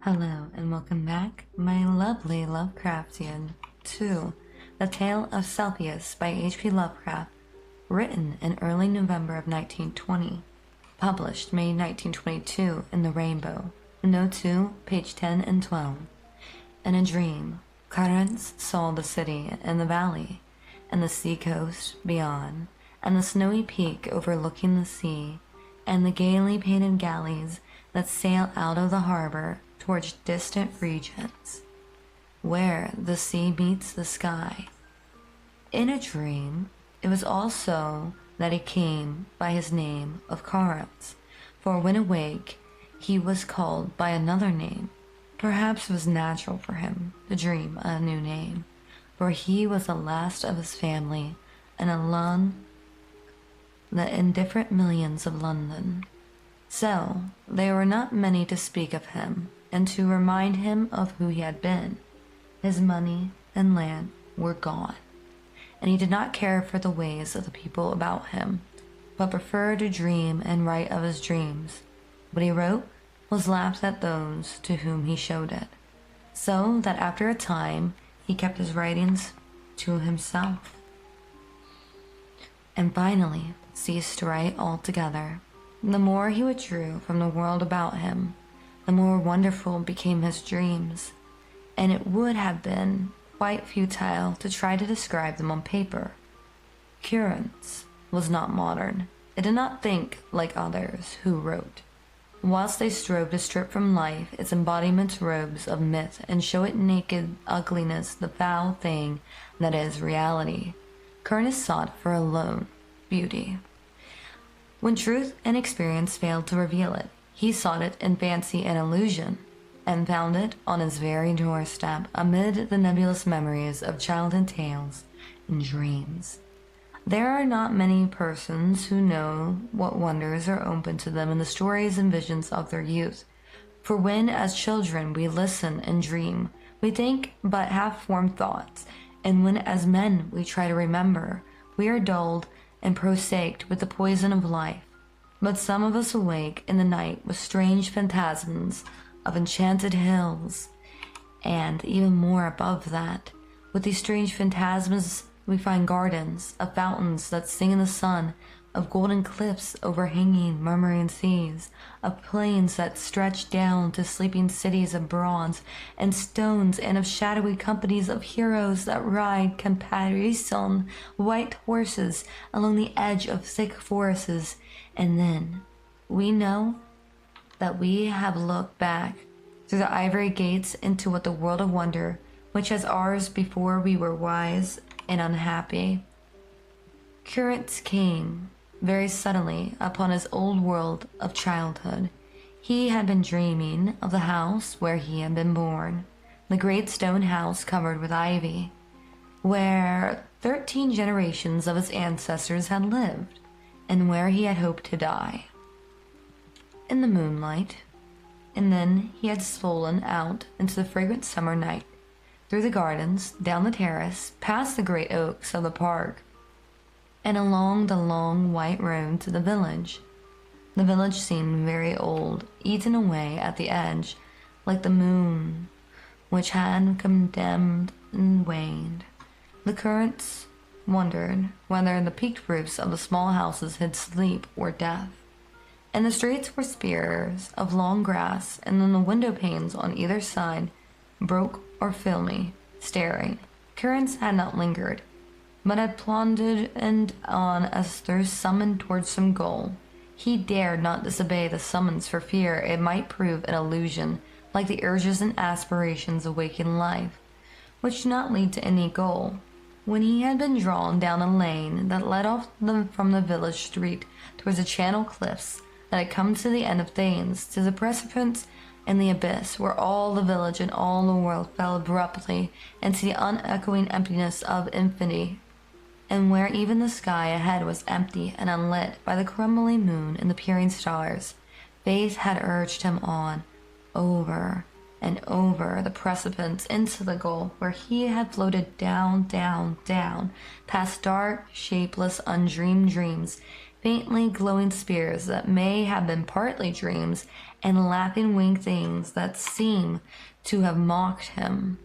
Hello and welcome back, my lovely Lovecraftian, to The Tale of Celephais by H.P. Lovecraft, written in early November of 1920, published May 1922 in The Rainbow, Note 2, page 10 and 12. In a dream, Kuranes saw the city and the valley, and the sea coast beyond, and the snowy peak overlooking the sea, and the gaily painted galleys that sail out of the harbor towards distant regions, where the sea meets the sky. In a dream, it was also that he came by his name of Kuranes, for when awake, he was called by another name. Perhaps it was natural for him to dream a new name, for he was the last of his family and among the indifferent millions of London. So there were not many to speak of him and to remind him of who he had been. His money and land were gone, and he did not care for the ways of the people about him, but preferred to dream and write of his dreams. What he wrote was laughed at those to whom he showed it, so that after a time he kept his writings to himself, and finally ceased to write altogether. The more he withdrew from the world about him, the more wonderful became his dreams, and it would have been quite futile to try to describe them on paper. Kuranes was not modern. It did not think like others who wrote, whilst they strove to strip from life its embodiments robes of myth and show it naked ugliness, the foul thing that is reality. Kuranes sought for alone beauty. When truth and experience failed to reveal it, he sought it in fancy and illusion, and found it on his very doorstep amid the nebulous memories of childhood tales and dreams. There are not many persons who know what wonders are open to them in the stories and visions of their youth, for when as children we listen and dream, we think but half-formed thoughts, and when as men we try to remember, we are dulled and prosaic with the poison of life. But some of us awake in the night with strange phantasms of enchanted hills, and even more above that, with these strange phantasms we find gardens of fountains that sing in the sun, of golden cliffs overhanging murmuring seas, of plains that stretch down to sleeping cities of bronze and stones, and of shadowy companies of heroes that ride caparisoned white horses along the edge of thick forests. And then we know that we have looked back through the ivory gates into what the world of wonder which was ours before we were wise and unhappy. Kuranes came very suddenly upon his old world of childhood. He had been dreaming of the house where he had been born, the great stone house covered with ivy, where 13 generations of his ancestors had lived, and where he had hoped to die. In the moonlight, and then he had stolen out into the fragrant summer night, through the gardens, down the terrace, past the great oaks of the park, and along the long white road to the village. The village seemed very old, eaten away at the edge, like the moon, which had condemned and waned. The Kuranes wondered whether the peaked roofs of the small houses hid sleep or death, and the streets were spears of long grass, and then the window panes on either side broke or filmy, staring. Kuranes had not lingered, but had plodded and on as though summoned towards some goal. He dared not disobey the summons for fear it might prove an illusion, like the urges and aspirations of waking life, which do not lead to any goal. When he had been drawn down a lane that led off from the village street towards the channel cliffs that had come to the end of things, to the precipice and the abyss, where all the village and all the world fell abruptly into the unechoing emptiness of infinity, and where even the sky ahead was empty and unlit by the crumbling moon and the peering stars, faith had urged him on, over and over the precipice into the goal, where he had floated down, down, down, past dark, shapeless, undreamed dreams, faintly glowing spears that may have been partly dreams, and laughing winged things that seem to have mocked him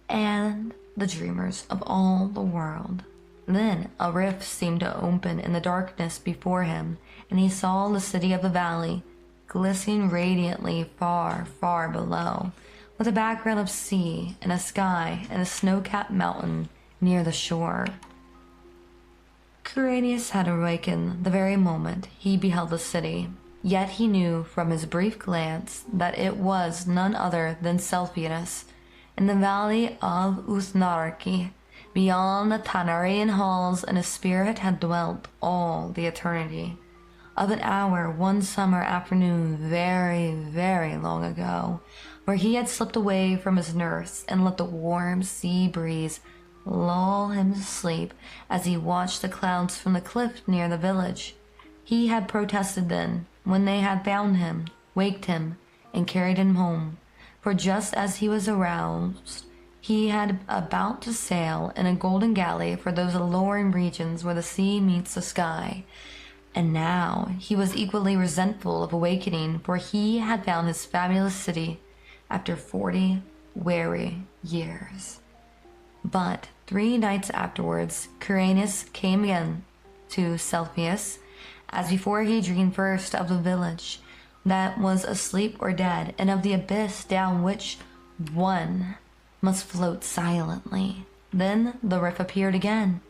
and the dreamers of all the world. Then a rift seemed to open in the darkness before him, and he saw the city of the valley glistening radiantly far, far below, with a background of sea and a sky and a snow-capped mountain near the shore. Kuranes had awakened the very moment he beheld the city, yet he knew from his brief glance that it was none other than Celephais, in the valley of Uthnarki, beyond the Tanarian halls, and his spirit had dwelt all the eternity of an hour one summer afternoon very, very long ago, where he had slipped away from his nurse and let the warm sea breeze lull him to sleep as he watched the clouds from the cliff near the village. He had protested then, when they had found him, waked him, and carried him home, for just as he was aroused, he had about to sail in a golden galley for those alluring regions where the sea meets the sky. And now he was equally resentful of awakening, for he had found his fabulous city after 40 weary years. But 3 nights afterwards, Kuranes came again to Celephais, as before he dreamed first of the village that was asleep or dead, and of the abyss down which one must float silently. Then the rift appeared again,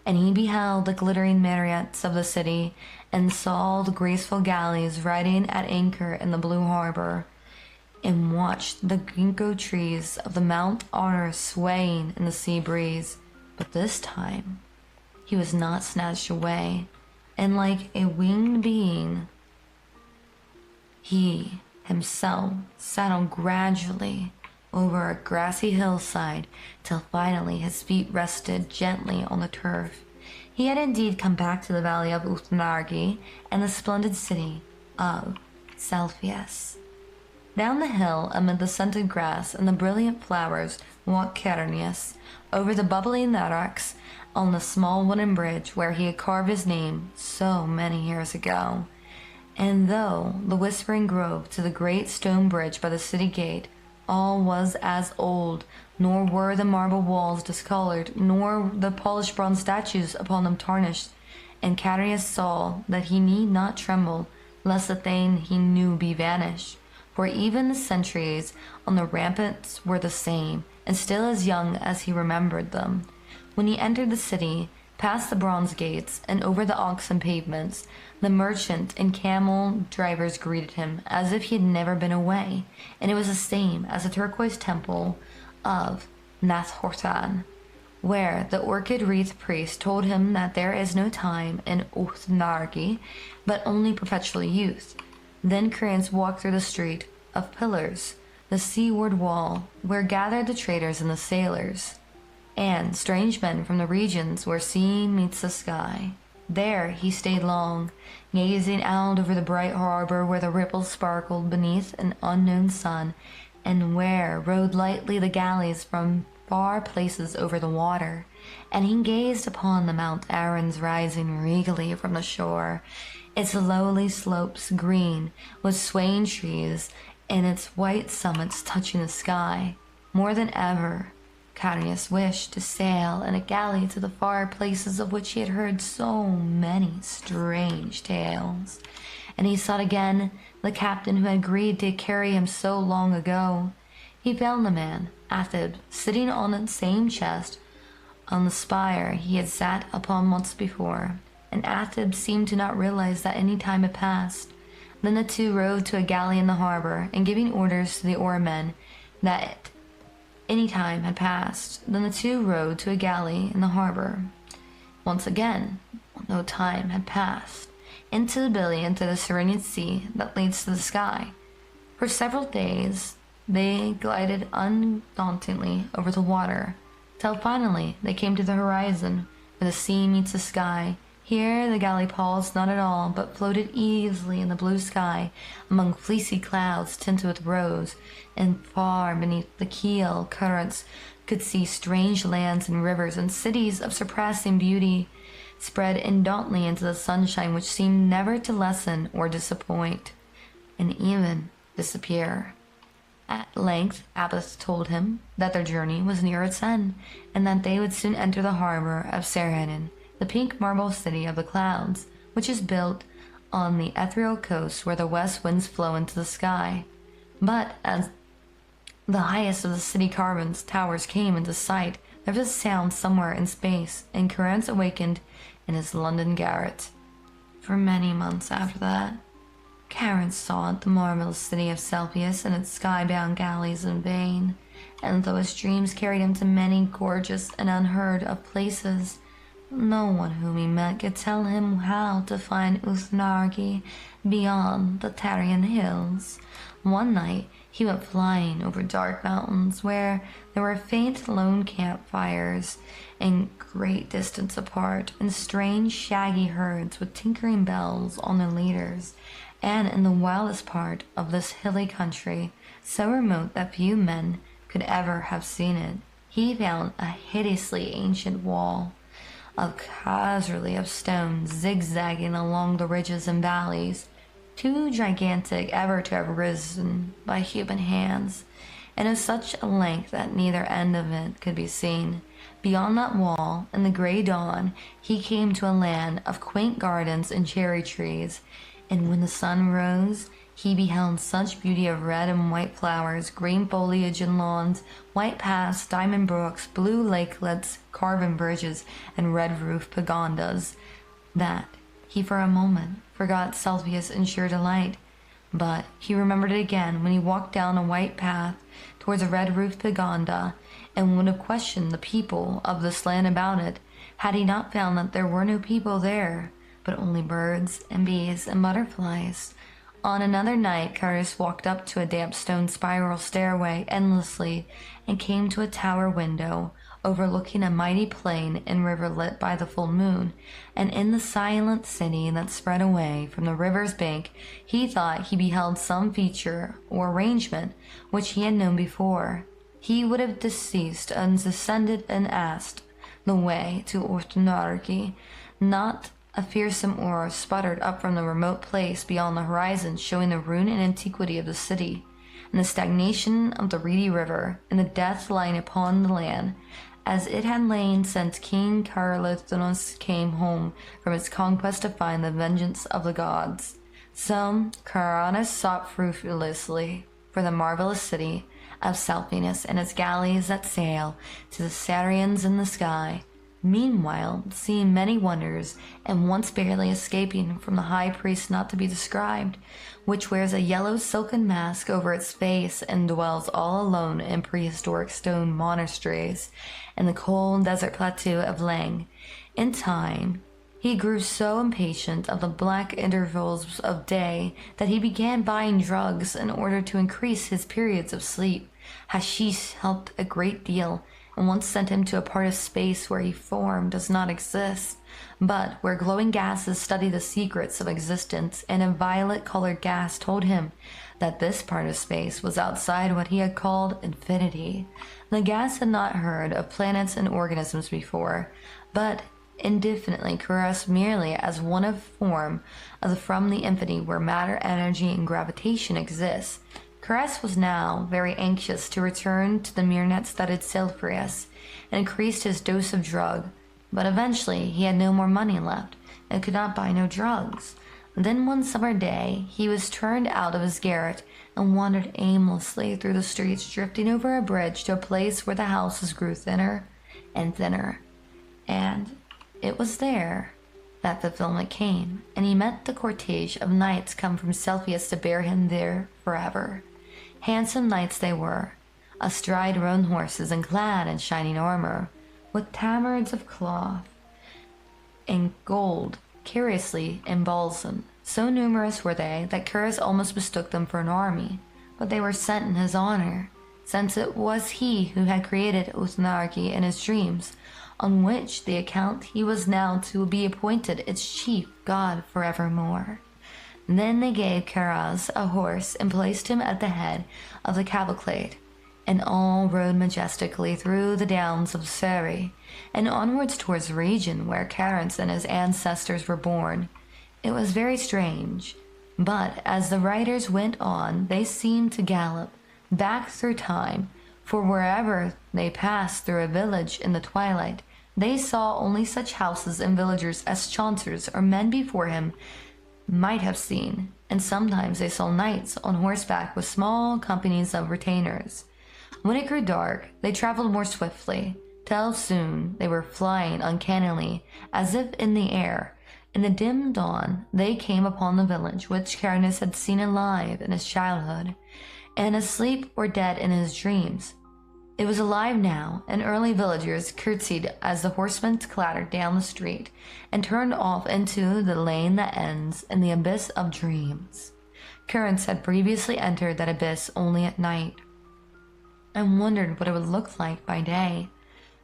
and he beheld the glittering minarets of the city, and saw the graceful galleys riding at anchor in the blue harbor, and watched the ginkgo trees of the Mount Honor swaying in the sea breeze. But this time he was not snatched away, and like a winged being, he himself settled gradually over a grassy hillside, till finally his feet rested gently on the turf. He had indeed come back to the valley of Uthnargi and the splendid city of Celephais. Down the hill, amid the scented grass and the brilliant flowers, walked Kuranes over the bubbling naraks on the small wooden bridge where he had carved his name so many years ago. And though the whispering grove to the great stone bridge by the city gate, all was as old, nor were the marble walls discolored, nor the polished bronze statues upon them tarnished, and Kuranes saw that he need not tremble lest the thing he knew be vanished, for even the sentries on the ramparts were the same, and still as young as he remembered them. When he entered the city, past the bronze gates, and over the oxen pavements, the merchant and camel drivers greeted him as if he had never been away, and it was the same as the turquoise temple of Nathortan, where the orchid-wreathed priest told him that there is no time in Uthnargi, but only perpetual youth. Then Kuranes walked through the street of pillars, the seaward wall, where gathered the traders and the sailors, and strange men from the regions where sea meets the sky. There he stayed long, gazing out over the bright harbor where the ripples sparkled beneath an unknown sun, and where rode lightly the galleys from far places over the water. And he gazed upon the Mount Arens rising regally from the shore, its lowly slopes green with swaying trees, and its white summits touching the sky. More than ever, Kuranes wished to sail in a galley to the far places of which he had heard so many strange tales, and he sought again the captain who had agreed to carry him so long ago. He found the man, Athib, sitting on the same chest on the spire he had sat upon months before, and Athib seemed to not realize that any time had passed. Then the two rowed to a galley in the harbor, and giving orders to the oarmen that any time had passed, then the two rowed to a galley in the harbor. Once again, no time had passed, into the billy into the serene sea that leads to the sky. For several days they glided undauntedly over the water, till finally they came to the horizon, where the sea meets the sky. Here the galley paused not at all, but floated easily in the blue sky among fleecy clouds tinted with rose, and far beneath the keel currents could see strange lands and rivers and cities of surpassing beauty, spread indolently into the sunshine which seemed never to lessen or disappoint. and even disappear. At length, Abbas told him that their journey was near its end, and that they would soon enter the harbor of Seranin, the pink marble city of the clouds, which is built on the ethereal coast where the west winds flow into the sky. But as the highest of the city carbons towers came into sight, there was a sound somewhere in space, and Kuranes awakened in his London garret. For many months after that, Kuranes sought the marvelous city of Celephais and its sky-bound galleys in vain, and though his dreams carried him to many gorgeous and unheard-of places, no one whom he met could tell him how to find Uthnargi beyond the Tarian hills. One night, he went flying over dark mountains where there were faint lone campfires and great distance apart, and strange shaggy herds with tinkering bells on their leaders. And in the wildest part of this hilly country, so remote that few men could ever have seen it, he found a hideously ancient wall of causerie of stone zigzagging along the ridges and valleys, too gigantic ever to have risen by human hands, and of such a length that neither end of it could be seen. Beyond that wall, in the grey dawn, he came to a land of quaint gardens and cherry trees, and when the sun rose, he beheld such beauty of red and white flowers, green foliage and lawns, white paths, diamond brooks, blue lakelets, carven bridges, and red-roofed pagodas, that he for a moment forgot Celephais in sheer delight. But he remembered it again when he walked down a white path towards a red-roofed pagoda, and would have questioned the people of this land about it, had he not found that there were no people there, but only birds and bees and butterflies. On another night, Kuranes walked up to a damp stone spiral stairway endlessly, and came to a tower window overlooking a mighty plain and river lit by the full moon, and in the silent city that spread away from the river's bank, he thought he beheld some feature or arrangement which he had known before. He would have deceased and descended and asked the way to Uthnargi. Not a fearsome oar sputtered up from the remote place beyond the horizon, showing the ruin and antiquity of the city, and the stagnation of the reedy river, and the death lying upon the land, as it had lain since King Carlothonos came home from its conquest to find the vengeance of the gods. So Kuranes sought fruitlessly for the marvelous city of Celephais and its galleys that sail to the Sarians in the sky. Meanwhile, seeing many wonders, and once barely escaping from the high priest not to be described, which wears a yellow silken mask over its face and dwells all alone in prehistoric stone monasteries in the cold desert plateau of Lang. In time, he grew so impatient of the black intervals of day that he began buying drugs in order to increase his periods of sleep. Hashish helped a great deal, and once sent him to a part of space where form does not exist, but where glowing gases study the secrets of existence, and a violet-colored gas told him that this part of space was outside what he had called infinity. The gas had not heard of planets and organisms before, but indefinitely caressed merely as one of form from the infinity where matter, energy, and gravitation exist. Kuranes was now very anxious to return to the myriad-studded Celephais and increased his dose of drug, but eventually he had no more money left and could not buy no drugs. Then one summer day he was turned out of his garret and wandered aimlessly through the streets, drifting over a bridge to a place where the houses grew thinner and thinner. And it was there that fulfillment came, and he met the cortege of knights come from Celephais to bear him there forever. Handsome knights they were, astride roan horses and clad in shining armor, with tabards of cloth and gold curiously emblazoned. So numerous were they that Kuranes almost mistook them for an army, but they were sent in his honor, since it was he who had created Uthnargi in his dreams, on which the account he was now to be appointed its chief god forevermore. Then they gave Kuranes a horse and placed him at the head of the cavalcade, and all rode majestically through the downs of Seri, and onwards towards the region where Kuranes and his ancestors were born. It was very strange, But as the writers went on, they seemed to gallop back through time, for wherever they passed through a village in the twilight, they saw only such houses and villagers as Chaucer's or men before him might have seen, and sometimes they saw knights on horseback with small companies of retainers. When it grew dark, they traveled more swiftly, till soon they were flying uncannily, as if in the air. In the dim dawn, they came upon the village which Kuranes had seen alive in his childhood, and asleep or dead in his dreams. It was alive now, and early villagers curtsied as the horsemen clattered down the street and turned off into the lane that ends in the abyss of dreams. Kuranes had previously entered that abyss only at night, and wondered what it would look like by day.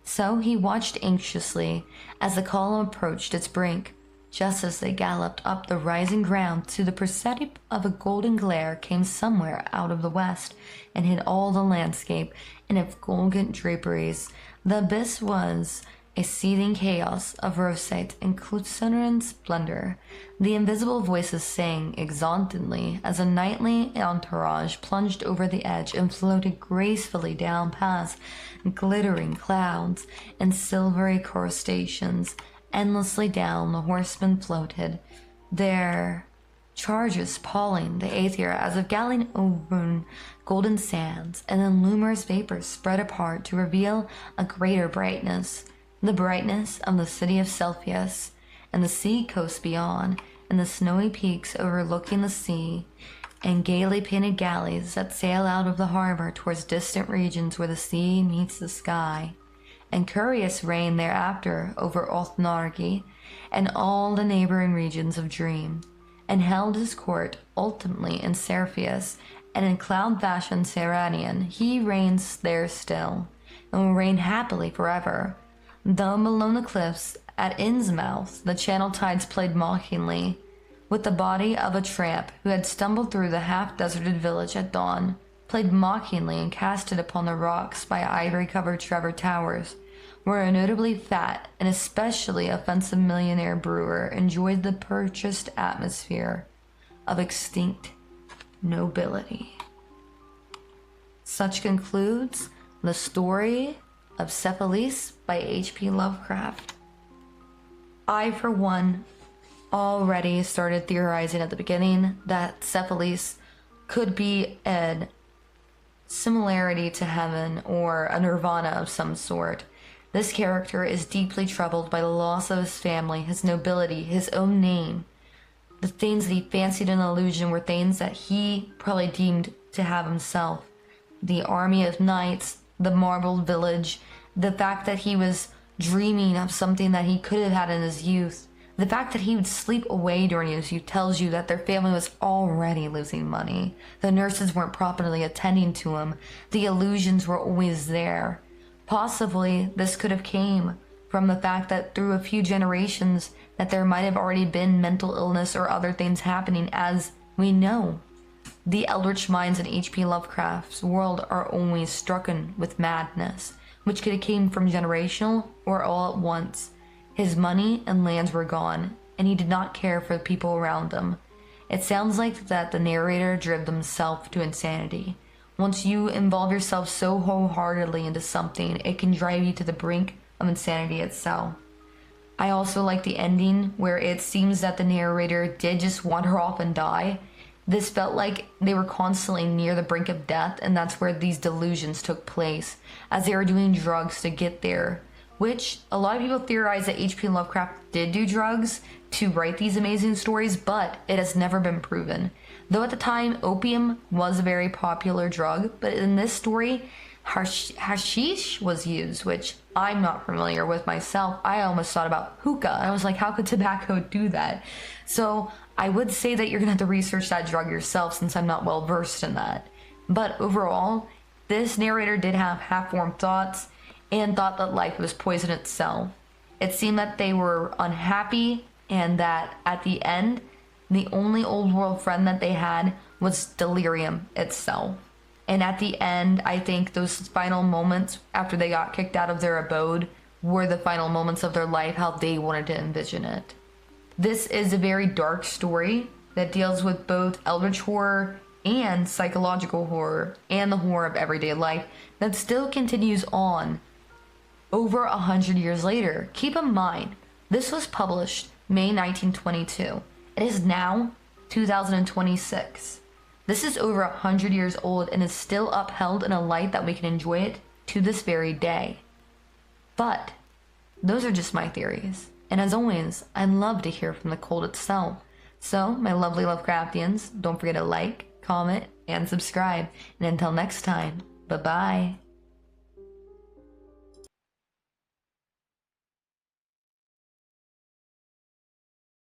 So he watched anxiously as the column approached its brink. Just as they galloped up the rising ground, to the perception of a golden glare came somewhere out of the west, and hid all the landscape in its golden draperies. The abyss was a seething chaos of roseate and Cuthluwu splendor. The invisible voices sang exultantly as a nightly entourage plunged over the edge and floated gracefully down past glittering clouds and silvery crustaceans. Endlessly down the horsemen floated, their charges pawing the aether as if galloping over golden sands, and then luminous vapors spread apart to reveal a greater brightness, the brightness of the city of Celephais, and the sea coast beyond, and the snowy peaks overlooking the sea, and gaily painted galleys that sail out of the harbor towards distant regions where the sea meets the sky. And Curious reigned thereafter over Othnargi and all the neighboring regions of Dream, and held his court ultimately in Celephais, and in cloud-fashioned Seranian he reigns there still, and will reign happily forever. Though below the cliffs at Innsmouth the channel tides played mockingly with the body of a tramp who had stumbled through the half-deserted village at dawn, played mockingly and cast it upon the rocks by ivory-covered Trevor Towers, where a notably fat and especially offensive millionaire brewer enjoyed the purchased atmosphere of extinct nobility. Such concludes the story of Celephais by H.P. Lovecraft. I, for one, already started theorizing at the beginning that Celephais could be an similarity to heaven or a nirvana of some sort. This character is deeply troubled by the loss of his family, his nobility, his own name. The things that he fancied an illusion were things that he probably deemed to have himself. The army of knights, the marbled village, the fact that he was dreaming of something that he could have had in his youth. The fact that he would sleep away during his youth tells you that their family was already losing money. The nurses weren't properly attending to him. The illusions were always there. Possibly this could have came from the fact that through a few generations that there might have already been mental illness or other things happening, as we know. The eldritch minds in H.P. Lovecraft's world are always stricken with madness, which could have came from generational or all at once. His money and lands were gone, and he did not care for the people around him. It sounds like that the narrator drove himself to insanity. Once you involve yourself so wholeheartedly into something, it can drive you to the brink of insanity itself. I also like the ending where it seems that the narrator did just wander off and die. This felt like they were constantly near the brink of death, and that's where these delusions took place, as they were doing drugs to get there. Which, a lot of people theorize that H.P. Lovecraft did do drugs to write these amazing stories, but it has never been proven. Though at the time, opium was a very popular drug, but in this story, hashish was used, which I'm not familiar with myself. I almost thought about hookah. I was like, how could tobacco do that? So I would say that you're gonna have to research that drug yourself, since I'm not well versed in that. But overall, this narrator did have half-formed thoughts, and thought that life was poison itself. It seemed that they were unhappy, and that at the end, the only old world friend that they had was delirium itself. And at the end, I think those final moments after they got kicked out of their abode were the final moments of their life, how they wanted to envision it. This is a very dark story, that deals with both eldritch horror and psychological horror and the horror of everyday life that still continues on over 100 years later. Keep in mind, this was published May 1922. It is now 2026. This is over 100 years old and is still upheld in a light that we can enjoy it to this very day. But those are just my theories. And as always, I'd love to hear from the cult itself. So, my lovely Lovecraftians, don't forget to like, comment, and subscribe. And until next time, bye-bye.